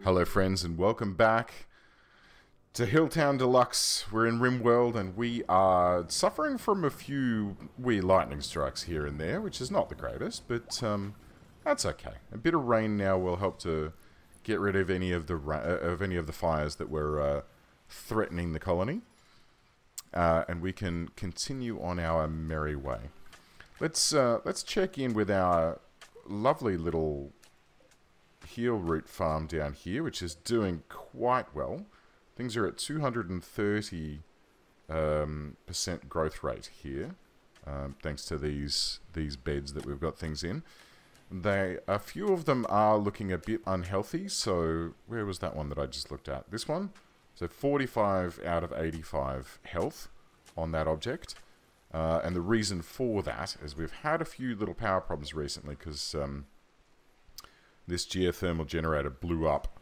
Hello friends and welcome back to Hilltown Deluxe. We're in Rimworld and we are suffering from a few weird lightning strikes here and there, which is not the greatest, but that's okay. A bit of rain now will help to get rid of any of the fires that were threatening the colony, and we can continue on our merry way. Let's check in with our lovely little heel root farm down here, which is doing quite well. Things are at 230% growth rate here, thanks to these beds that we've got things in. A few of them are looking a bit unhealthy. So where was that one that I just looked at? This one. So 45 out of 85 health on that object. And the reason for that is we've had a few little power problems recently because this geothermal generator blew up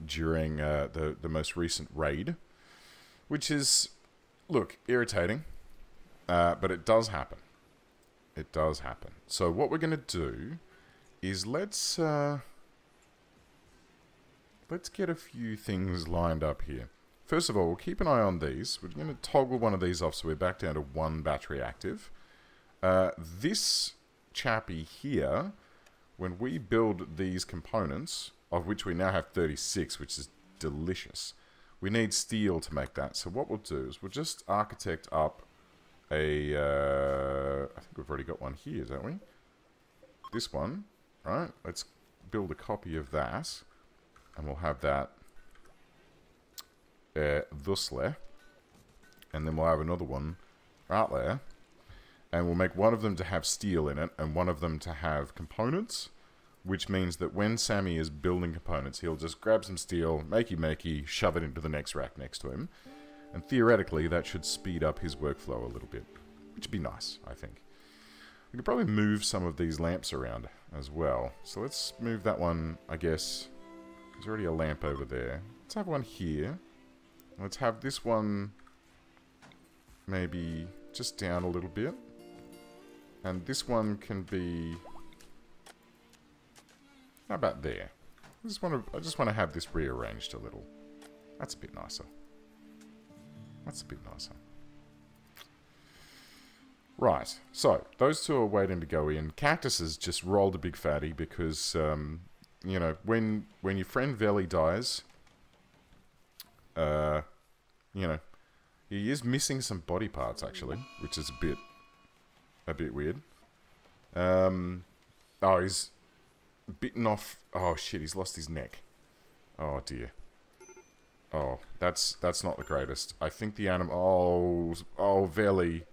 during the most recent raid, which is, look, irritating, but it does happen. It does happen. So what we're going to do is let's get a few things lined up here. First of all, we'll keep an eye on these. We're going to toggle one of these off so we're back down to 1 battery active. This chappy here, when we build these components, of which we now have 36, which is delicious, we need steel to make that. So what we'll do is we'll just architect up a... I think we've already got one here, don't we? This one, right? Let's build a copy of that, and we'll have that thusly, and then we'll have another one right there. And we'll make one of them to have steel in it, and one of them to have components, which means that when Sammy is building components, he'll just grab some steel, makey, shove it into the next rack next to him. And theoretically, that should speed up his workflow a little bit, which would be nice, I think. We could probably move some of these lamps around as well. So let's move that one, I guess. There's already a lamp over there. Let's have one here. Let's have this one maybe just down a little bit. And this one can be... How about there? I just want to have this rearranged a little. That's a bit nicer. That's a bit nicer. Right. So, those two are waiting to go in. Cactus has just rolled a big fatty because, you know, when your friend Veli dies, you know, he is missing some body parts, actually, which is a bit weird. Oh, he's bitten off. Oh shit, he's lost his neck. Oh dear. Oh, that's not the greatest. I think the animal. Oh, Veli.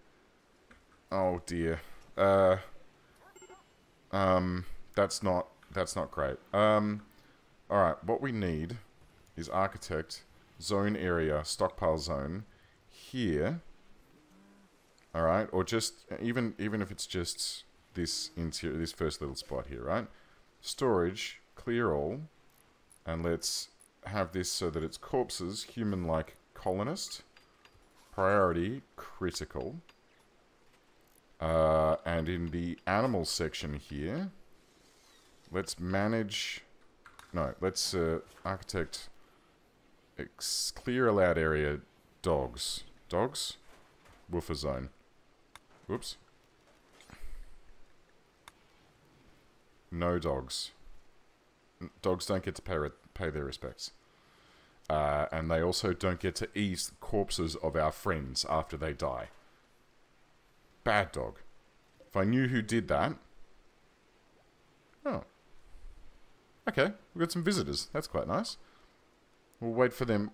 Oh dear. That's not great. All right. What we need is architect zone area stockpile zone here. All right, or just even if it's just this interior, this first little spot here, right? Storage, clear all, and let's have this so that it's corpses, human-like colonist, priority critical, and in the animal section here, let's manage. No, let's architect clear allowed area dogs, woofer zone. Whoops. No dogs. Dogs don't get to pay their respects. And they also don't get to eat corpses of our friends after they die. Bad dog. If I knew who did that... Oh. Okay, we've got some visitors. That's quite nice. We'll wait for them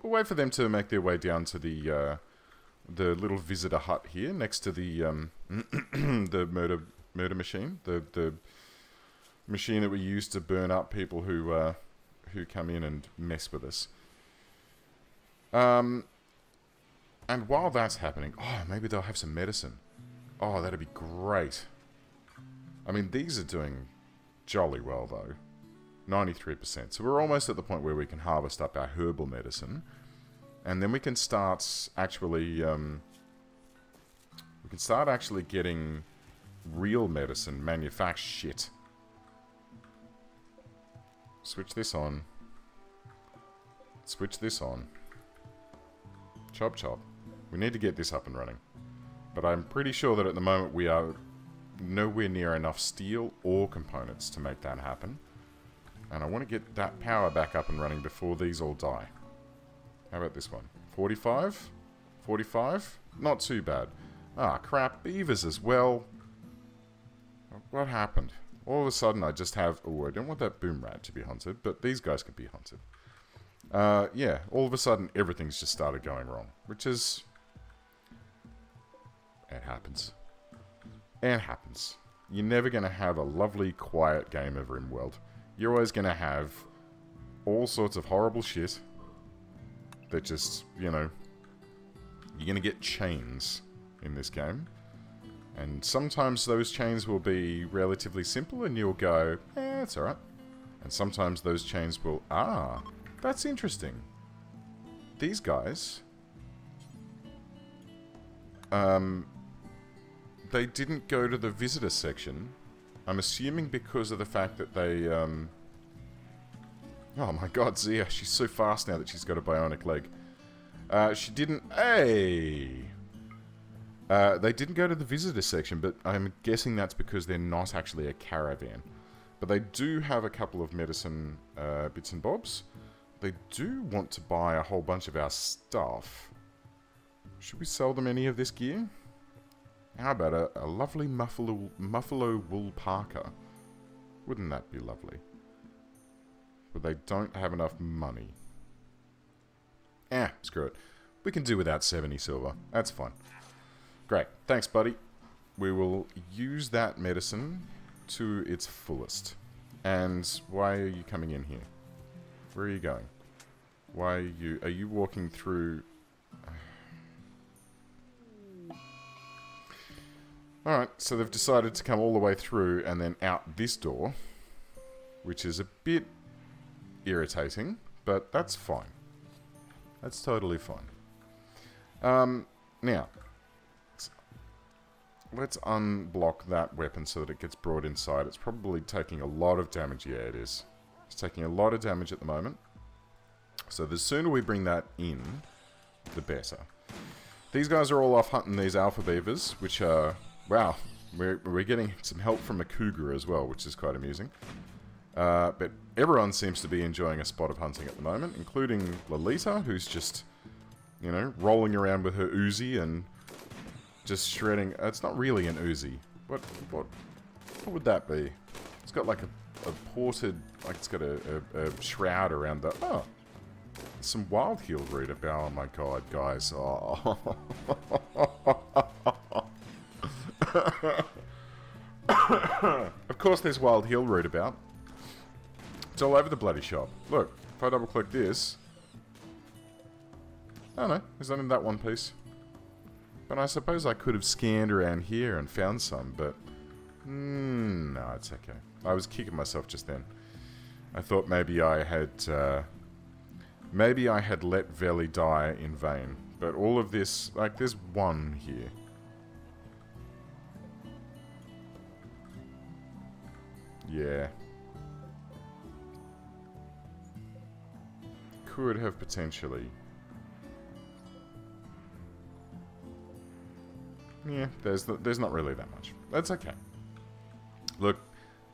to make their way down to the little visitor hut here next to the the murder machine, the machine that we use to burn up people who come in and mess with us. And while that's happening, oh, maybe they'll have some medicine. Oh, that'd be great. I mean, these are doing jolly well though, 93%. So we're almost at the point where we can harvest up our herbal medicine. And then we can start actually, getting real medicine manufactured. Switch this on. Switch this on. Chop chop. We need to get this up and running. But I'm pretty sure that at the moment we are nowhere near enough steel or components to make that happen. And I want to get that power back up and running before these all die. How about this one? 45? 45? Not too bad. Ah, crap. Beavers as well. What happened? All of a sudden I just have... Oh, I don't want that boom rat to be hunted, but these guys can be hunted. Yeah, all of a sudden everything's just started going wrong. Which is... It happens. It happens. You're never going to have a lovely, quiet game of Rimworld. You're always going to have all sorts of horrible shit that just, you know... You're going to get chains in this game. And sometimes those chains will be relatively simple and you'll go, it's alright. And sometimes those chains will, that's interesting. These guys, they didn't go to the visitor section. I'm assuming because of the fact that they, oh my god, Zia, she's so fast now that she's got a bionic leg. She didn't, they didn't go to the visitor section, but I'm guessing that's because they're not actually a caravan. But they do have a couple of medicine bits and bobs. They do want to buy a whole bunch of our stuff. Should we sell them any of this gear? How about a lovely muffalo wool parka? Wouldn't that be lovely? But they don't have enough money. Screw it. We can do without 70 silver. That's fine. Great. Thanks, buddy. We will use that medicine to its fullest. And why are you coming in here? Where are you going? Why are you walking through... Alright, so they've decided to come all the way through and then out this door, which is a bit irritating, but that's fine. That's totally fine. Now, let's unblock that weapon so that it gets brought inside. It's probably taking a lot of damage. Yeah, it is. It's taking a lot of damage at the moment. So the sooner we bring that in, the better. These guys are all off hunting these alpha beavers, which are... Wow, we're getting some help from a cougar as well, which is quite amusing. But everyone seems to be enjoying a spot of hunting at the moment, including Lolita, who's just, you know, rolling around with her Uzi and just shredding. It's not really an Uzi. What would that be? It's got like a ported, like it's got a shroud around the... Oh, some wild heal root about. Oh my god, guys. Oh. Of course there's wild heal root about. It's all over the bloody shop. Look, if I double click this... Oh no, there's only that one piece. But I suppose I could have scanned around here and found some, but... no, it's okay. I was kicking myself just then. I thought maybe I had let Veli die in vain. But all of this... Like, there's one here. Yeah. Could have potentially. Yeah, there's not really that much. That's okay. Look,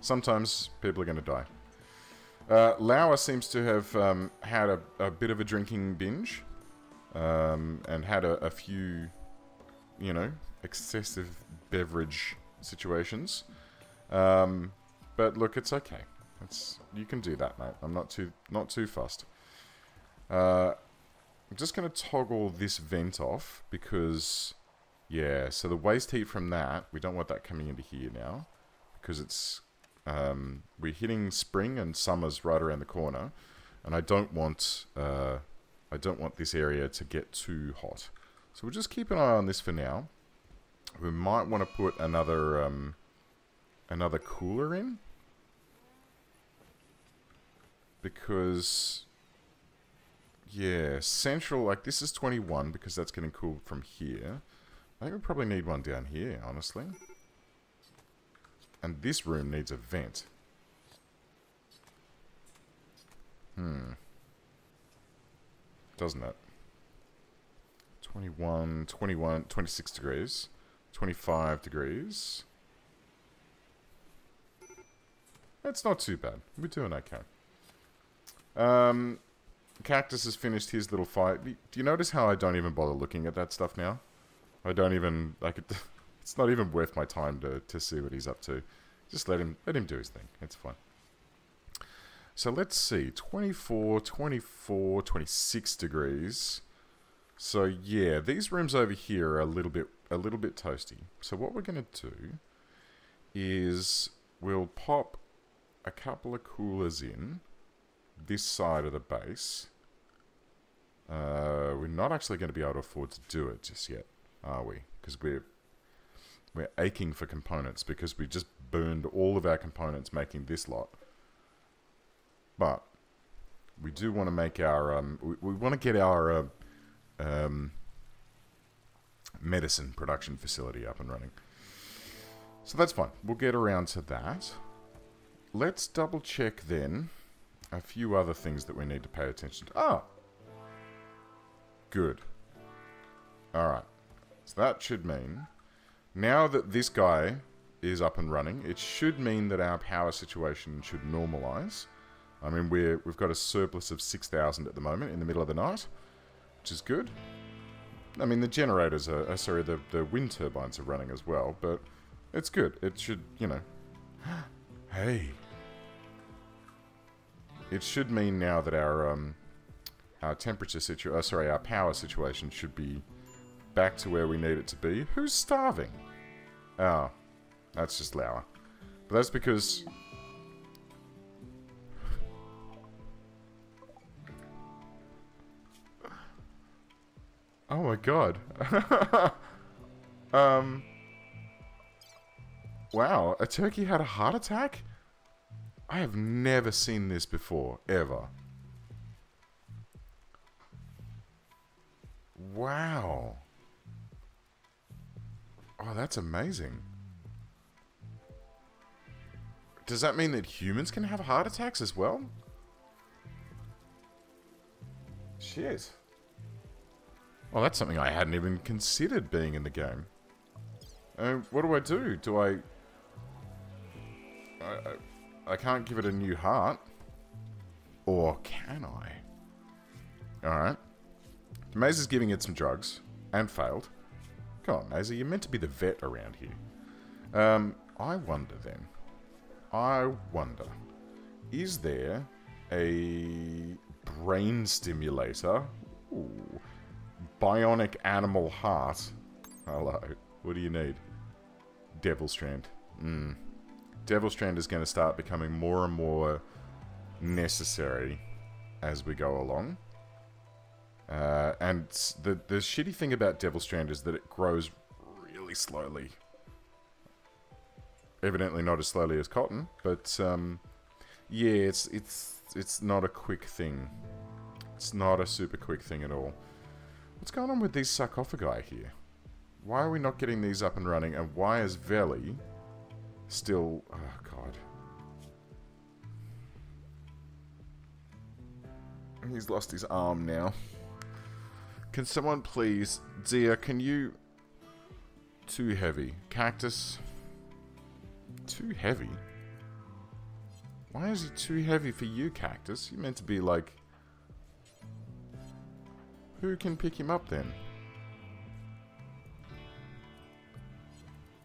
sometimes people are going to die. Lauer seems to have had a bit of a drinking binge. And had a few, you know, excessive beverage situations. But look, it's okay. You can do that, mate. I'm not too fussed. I'm just going to toggle this vent off because, yeah, so the waste heat from that, we don't want that coming into here now because it's, we're hitting spring and summer's right around the corner, and I don't want this area to get too hot. So we'll just keep an eye on this for now. We might want to put another cooler in. Because, yeah, central, like this is 21 because that's getting cooled from here. I think we probably need one down here, honestly. And this room needs a vent. doesn't it? 21, 21, 26 degrees. 25 degrees. It's not too bad. We're doing okay. Cactus has finished his little fight. Do you notice how I don't even bother looking at that stuff now? I don't even... it's not even worth my time to see what he's up to. Just let him do his thing. It's fine. So let's see. 24, 24, 26 degrees. So yeah, these rooms over here are a little bit toasty. So what we're going to do is we'll pop a couple of coolers in this side of the base. We're not actually going to be able to afford to do it just yet, are we? Because we're aching for components because we just burned all of our components making this lot. But we do want to make our we want to get our medicine production facility up and running. So that's fine. We'll get around to that. Let's double check then a few other things that we need to pay attention to. Ah! Good. Alright. So that should mean, now that this guy is up and running, it should mean that our power situation should normalize. I mean, we've got a surplus of 6,000 at the moment in the middle of the night, which is good. I mean, the generators are... sorry, the wind turbines are running as well, but it's good. It should, you know... Hey! It should mean now that our temperature situation... sorry, our power situation should be back to where we need it to be. Who's starving? Oh, that's just Lauer. But that's because... Oh my god. Wow, a turkey had a heart attack? I have never seen this before, ever. Wow. Oh, that's amazing. Does that mean that humans can have heart attacks as well? Shit. Well, that's something I hadn't even considered being in the game. What do I do? Do I can't give it a new heart. Or can I? Alright. Maze is giving it some drugs. And failed. Come on, Maze, you're meant to be the vet around here. I wonder then. I wonder. Is there a brain stimulator? Ooh. Bionic animal heart. Hello. What do you need? Devil Strand. Devil Strand is going to start becoming more and more necessary as we go along. And the shitty thing about Devil Strand is that it grows really slowly. Evidently not as slowly as cotton, but yeah, it's not a quick thing. It's not a super quick thing at all. What's going on with these sarcophagi here? Why are we not getting these up and running? And why is Veli still... Oh, God. He's lost his arm now. Can someone please... Zia, can you... Too heavy. Cactus. Too heavy? Why is he too heavy for you, Cactus? You're meant to be like... Who can pick him up then?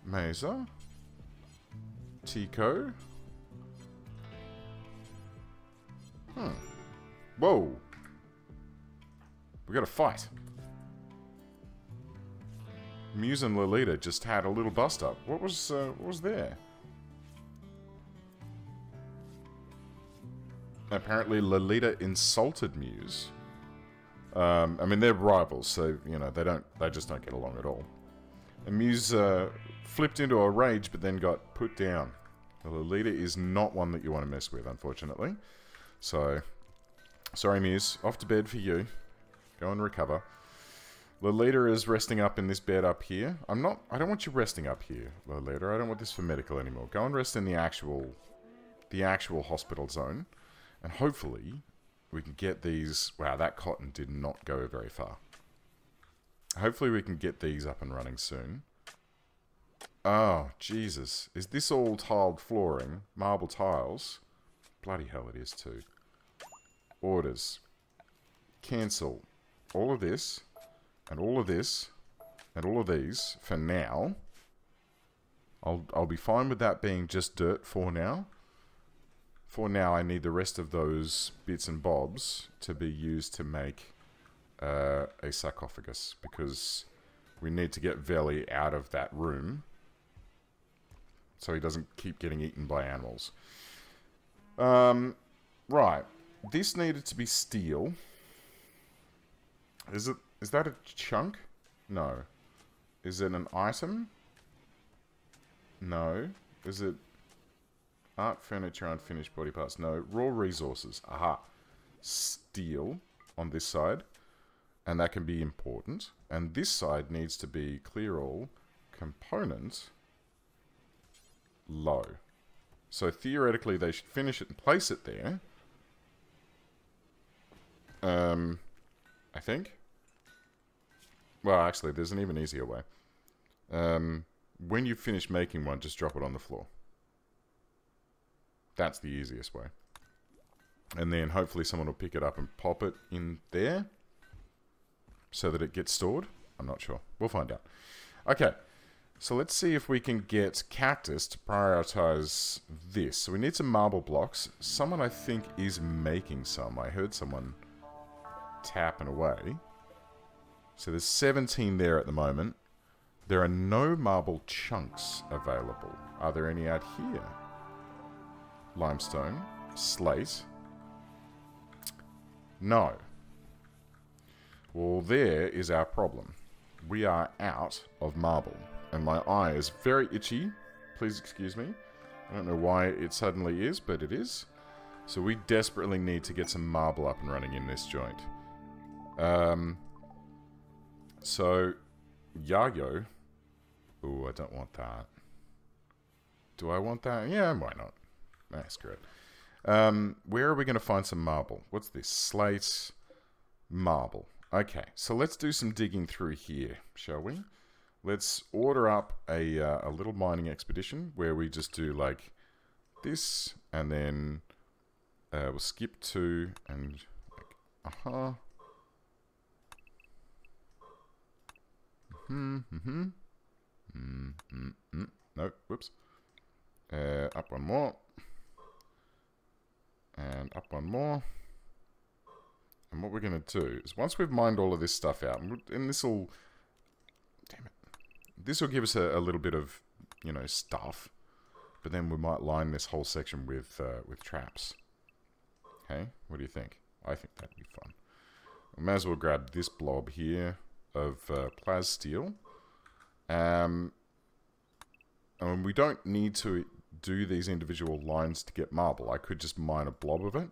Mesa? Tico? Whoa! We got a fight. Muse and Lolita just had a little bust up. What was there? Apparently Lolita insulted Muse. I mean, they're rivals, so, you know, they just don't get along at all. And Muse flipped into a rage, but then got put down. Lolita is not one that you want to mess with, unfortunately. So, sorry Muse, off to bed for you. Go and recover. Lolita is resting up in this bed up here. I don't want you resting up here, Lolita. I don't want this for medical anymore. Go and rest in the actual hospital zone. And hopefully, we can get these... Wow, that cotton did not go very far. Hopefully we can get these up and running soon. Oh, Jesus. Is this all tiled flooring? Marble tiles? Bloody hell it is too. Orders. Cancel. All of this. And all of this. And all of these. For now. I'll be fine with that being just dirt for now. For now I need the rest of those bits and bobs to be used to make a sarcophagus. Because we need to get Veli out of that room. So he doesn't keep getting eaten by animals. Right. This needed to be steel. Is that a chunk? No. Is it an item? No. Is it art, furniture, unfinished body parts? No. Raw resources. Aha. Steel on this side. And that can be important. And this side needs to be clear all component low. So theoretically they should finish it and place it there. I think. Well, actually, there's an even easier way. When you finish making one, just drop it on the floor. That's the easiest way. And then hopefully someone will pick it up and pop it in there so that it gets stored. I'm not sure. We'll find out. Okay. So let's see if we can get Cactus to prioritize this. So we need some marble blocks. Someone, I think, is making some. I heard someone tapping away. So there's 17 there at the moment. There are no marble chunks available. Are there any out here? Limestone. Slate. No. Well, there is our problem. We are out of marble. And my eye is very itchy. Please excuse me. I don't know why it suddenly is, but it is. So we desperately need to get some marble up and running in this joint. So, Yayo. Ooh, I don't want that. Do I want that? Yeah, why not? That's great. Where are we going to find some marble? What's this? Slate, marble. Okay, so let's do some digging through here, shall we? Let's order up a little mining expedition where we just do like this, and then we'll skip to and like, no, whoops. Up one more, and up one more. And what we're gonna do is once we've mined all of this stuff out, and this will, damn it. This will give us a little bit of, you know, stuff, but then we might line this whole section with traps. Okay, what do you think? I think that'd be fun. We may as well grab this blob here of plas steel. And we don't need to do these individual lines to get marble. I could just mine a blob of it,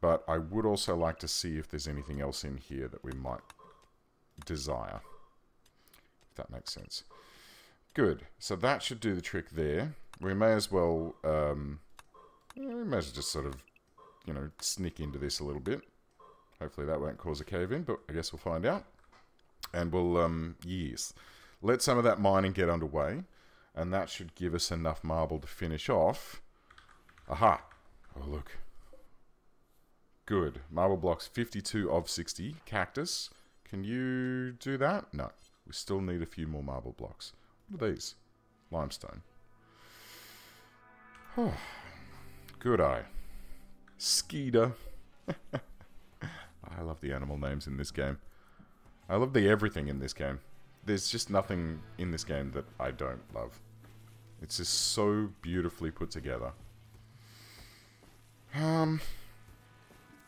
but I would also like to see if there's anything else in here that we might desire. If that makes sense. Good. So that should do the trick there. We may as well, just sort of, you know, sneak into this a little bit. Hopefully that won't cause a cave-in, but I guess we'll find out. And we'll, yes, let some of that mining get underway, and that should give us enough marble to finish off. Aha! Oh, look. Good. Marble blocks 52 of 60. Cactus. Can you do that? No. We still need a few more marble blocks. What are these? Limestone. Oh, good eye. Skeeter. I love the animal names in this game. I love the everything in this game. There's just nothing in this game that I don't love. It's just so beautifully put together.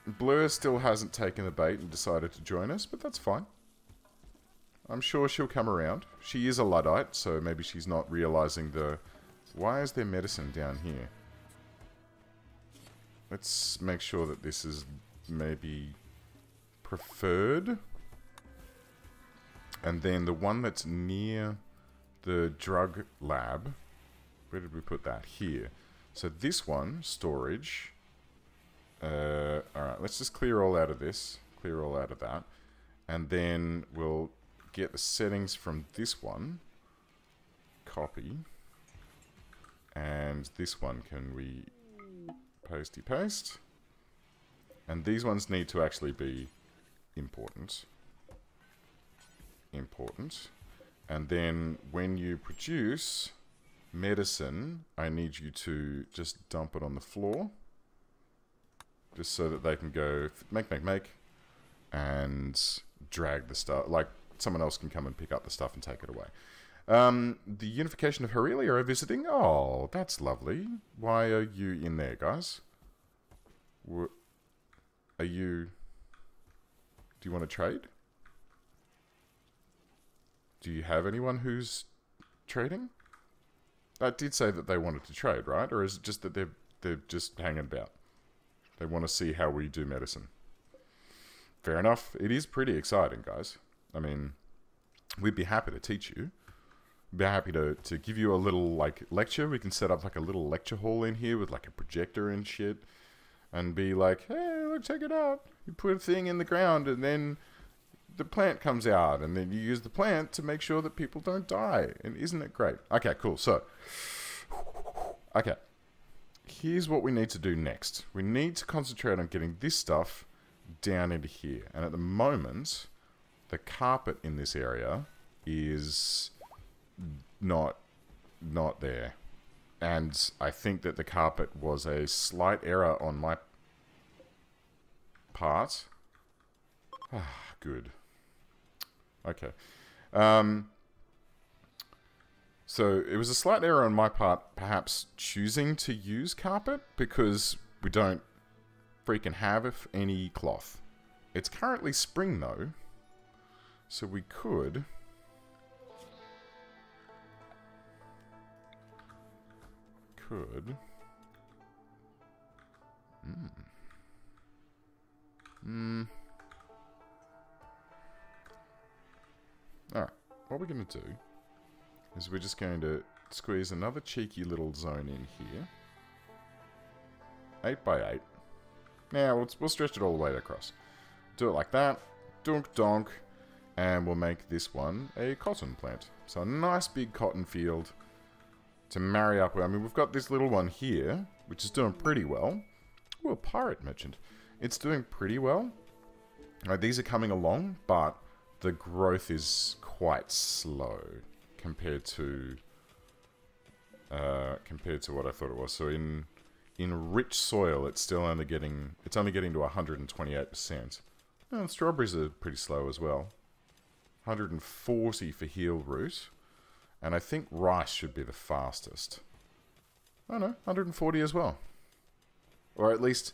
Blur still hasn't taken the bait and decided to join us, but that's fine. I'm sure she'll come around. She is a Luddite, so maybe she's not realizing the... Why is there medicine down here? Let's make sure that this is maybe preferred. And then the one that's near the drug lab. Where did we put that? Here. So this one, storage. Alright, let's just clear all out of this. Clear all out of that. And then we'll get the settings from this one. Copy. And this one, can we pasty paste? And these ones need to actually be important. Important. And then when you produce medicine, I need you to just dump it on the floor. Just so that they can go make, and drag the stuff. Like, someone else can come and pick up the stuff and take it away. The Unification of Aurelia are visiting. Oh, that's lovely. Why are you in there, guys? Are you... Do you want to trade? Do you have anyone who's trading? I did say that they wanted to trade, right? Or is it just that they're just hanging about? They want to see how we do medicine. Fair enough. It is pretty exciting, guys. I mean, we'd be happy to teach you. We'd be happy to give you a little, like, lecture. We can set up, like, a little lecture hall in here with, like, a projector and shit. And be like, hey, look, check it out. You put a thing in the ground and then the plant comes out. And then you use the plant to make sure that people don't die. And isn't it great? Okay, cool. So, okay. Here's what we need to do next. We need to concentrate on getting this stuff down into here. And at the moment, the carpet in this area is not there. And I think that the carpet was a slight error on my part. Ah, good. Okay. So it was a slight error on my part, perhaps choosing to use carpet, because we don't freaking have any cloth. It's currently spring, though. So we could... Alright, what we're going to do is we're just going to squeeze another cheeky little zone in here. 8 by 8. Now, we'll stretch it all the way across. Do it like that. Dunk donk. And we'll make this one a cotton plant. So a nice big cotton field to marry up with. I mean, we've got this little one here, which is doing pretty well. Ooh, a pirate merchant. It's doing pretty well. These are coming along, but the growth is quite slow compared to what I thought it was. So in rich soil, it's still only getting to 128%. And strawberries are pretty slow as well. 140 for heel root. And I think rice should be the fastest. Oh no, 140 as well. Or at least,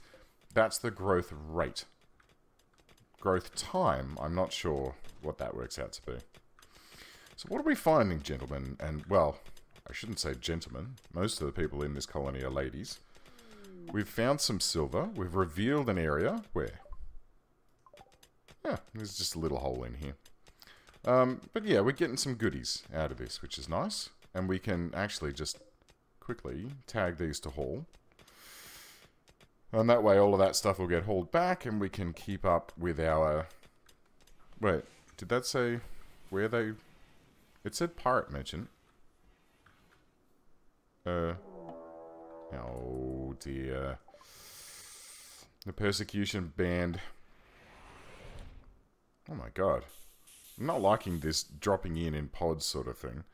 that's the growth rate. Growth time, I'm not sure what that works out to be. So what are we finding, gentlemen? And, well, I shouldn't say gentlemen. Most of the people in this colony are ladies. We've found some silver. We've revealed an area. Where? Yeah, there's just a little hole in here. But yeah, we're getting some goodies out of this, which is nice. And we can actually just quickly tag these to haul. And that way all of that stuff will get hauled back and we can keep up with our... Wait, did that say where they... It said pirate merchant. Oh dear. The persecution band. Oh my god. I'm not liking this dropping in pods sort of thing.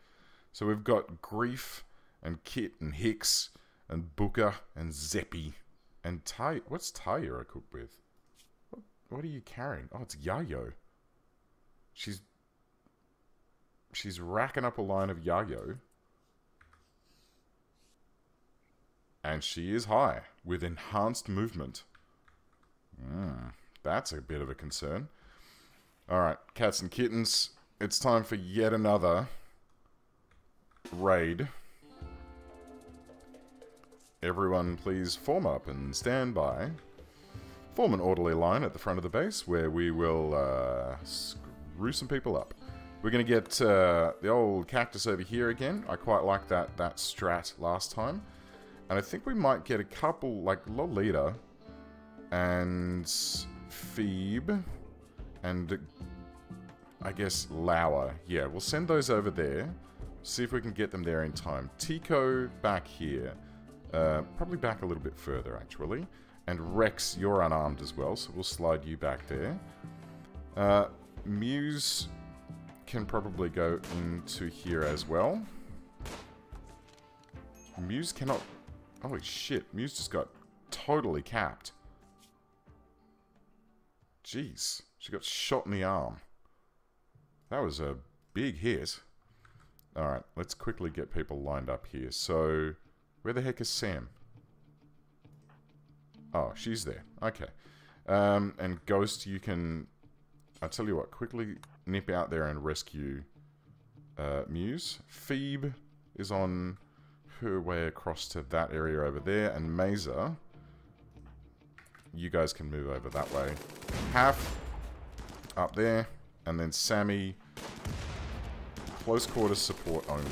So we've got Grief and Kit and Hicks and Booker and Zeppy and Ty. What's Tyra cooked with? What are you carrying? Oh, it's Yayo. She's racking up a line of Yayo. And she is high with enhanced movement. That's a bit of a concern. Alright, cats and kittens. It's time for yet another raid. Everyone please form up and stand by. Form an orderly line at the front of the base where we will screw some people up. We're going to get the old cactus over here again. I quite like that strat last time. And I think we might get a couple, like Lolita. and Phoebe, and I guess Lauer. Yeah, we'll send those over there. See if we can get them there in time. Tico back here. Probably back a little bit further, actually. And Rex, you're unarmed as well, so we'll slide you back there. Muse can probably go into here as well. Muse cannot... Holy shit, Muse just got totally capped. Jeez, she got shot in the arm. That was a big hit. Alright, let's quickly get people lined up here. So, where the heck is Sam? Oh, she's there. Okay. And Ghost, you can... I'll tell you what, quickly nip out there and rescue Muse. Phoebe is on her way across to that area over there. And Mesa, you guys can move over that way. Half up there. And then Sammy, close quarters support only.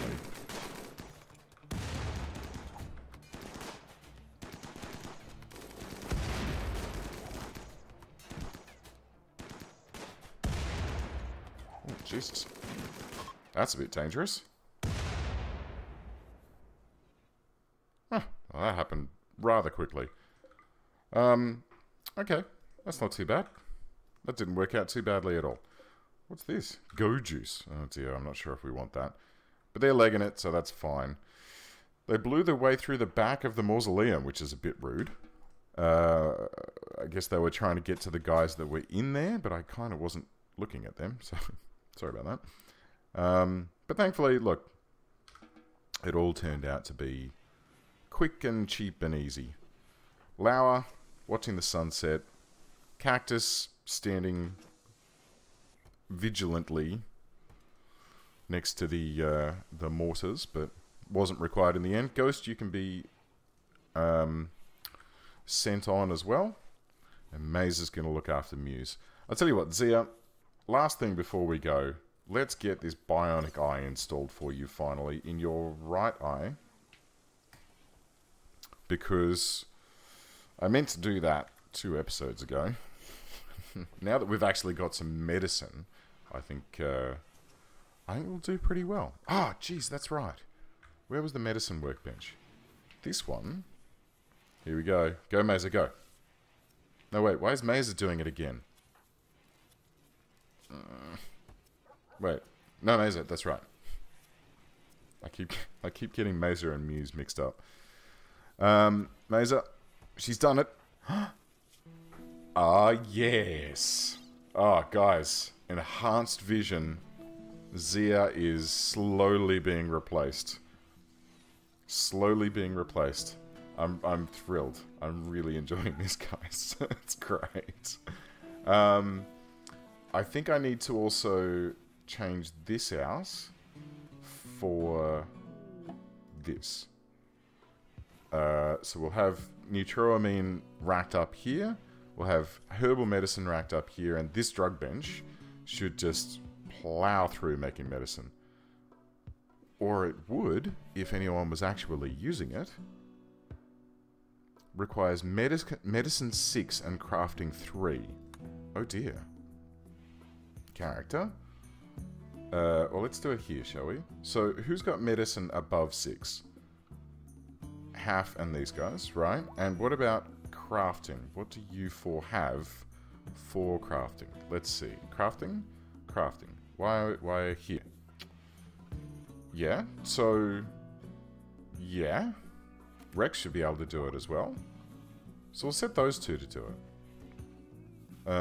Oh, Jesus. That's a bit dangerous. Huh. Well, that happened rather quickly. Okay. That's not too bad. That didn't work out too badly at all. What's this? Go juice. Oh dear, I'm not sure if we want that. But they're legging it, so that's fine. They blew their way through the back of the mausoleum, which is a bit rude. I guess they were trying to get to the guys that were in there, but I kind of wasn't looking at them, so sorry about that. But thankfully, look, it all turned out to be quick and cheap and easy. Lauer, watching the sunset. Cactus, standing vigilantly next to the mortars, but wasn't required in the end. Ghost, you can be sent on as well. And Maze is going to look after Muse. I'll tell you what, Zia, last thing before we go, let's get this bionic eye installed for you finally in your right eye. Because I meant to do that 2 episodes ago. Now that we've actually got some medicine, I think we'll do pretty well. Ah, geez, that's right. Where was the medicine workbench? This one. Here we go. Go, Mesa, go. No, wait. Why is Mesa doing it again? Wait. No, Mesa. That's right. I keep getting Mesa and Muse mixed up. Mesa, she's done it. Ah, yes. Oh, guys. Enhanced vision. Zia is slowly being replaced. Slowly being replaced. I'm thrilled. I'm really enjoying this, guys. It's great. I think I need to also change this out for this. So we'll have neutroamine racked up here. We'll have herbal medicine racked up here, and this drug bench should just plow through making medicine. Or it would, if anyone was actually using it. Requires medicine 6 and crafting 3. Oh dear. Character. Well, let's do it here, shall we? So, who's got medicine above 6? Half and these guys, right? And what about crafting? What do you 4 have for crafting? Let's see. Crafting? Crafting. Why here? Yeah, so... yeah. Rex should be able to do it as well. So we'll set those 2 to do it.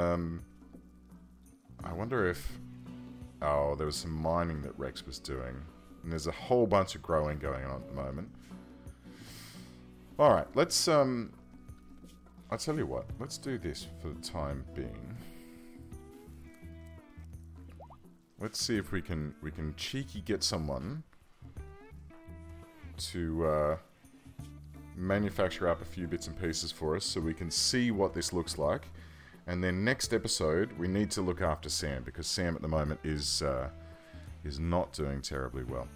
I wonder if... oh, there was some mining that Rex was doing. And there's a whole bunch of growing going on at the moment. Alright, let's... I'll tell you what. Let's do this for the time being. Let's see if we can cheeky get someone to manufacture up a few bits and pieces for us so we can see what this looks like. And then next episode, we need to look after Sam, because Sam at the moment is not doing terribly well.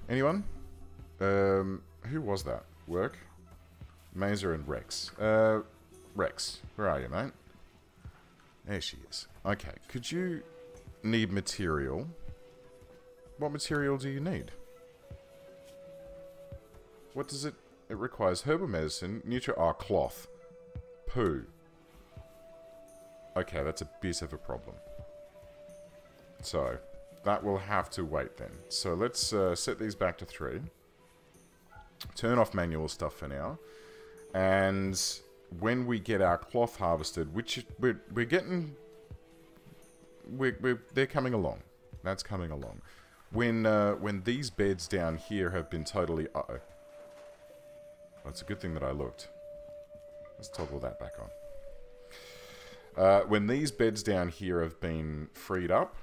Anyone? Who was that? Work? Mazer and Rex. Rex, where are you, mate? There she is. Okay, could you need material? What material do you need? What does it... It requires herbal medicine, cloth. Poo. Okay, that's a bit of a problem. So, that will have to wait then. So let's set these back to 3. Turn off manual stuff for now. And when we get our cloth harvested, which we're getting... they're coming along. That's coming along. When these beds down here have been totally... Uh-oh. Well, it's a good thing that I looked. Let's toggle that back on. When these beds down here have been freed up,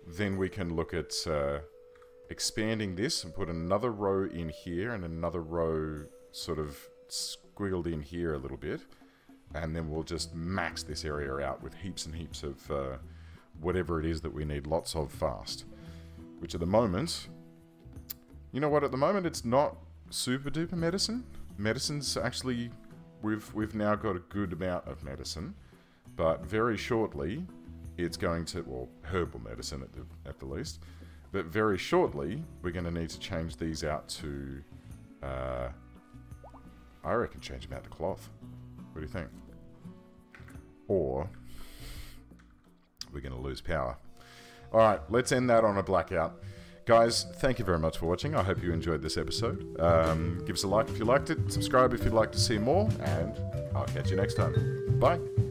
then we can look at expanding this and put another row in here and another row sort of squiggled in here a little bit. And then we'll just max this area out with heaps and heaps of whatever it is that we need lots of fast. Which at the moment, you know what, at the moment it's not super duper medicine. Medicine's actually, we've now got a good amount of medicine. But very shortly, it's going to, well, herbal medicine at the least. But very shortly, we're going to need to change these out to, I reckon change them out to cloth. What do you think? Or, we're going to lose power. Alright, let's end that on a blackout. Guys, thank you very much for watching. I hope you enjoyed this episode. Give us a like if you liked it, subscribe if you'd like to see more, and I'll catch you next time. Bye!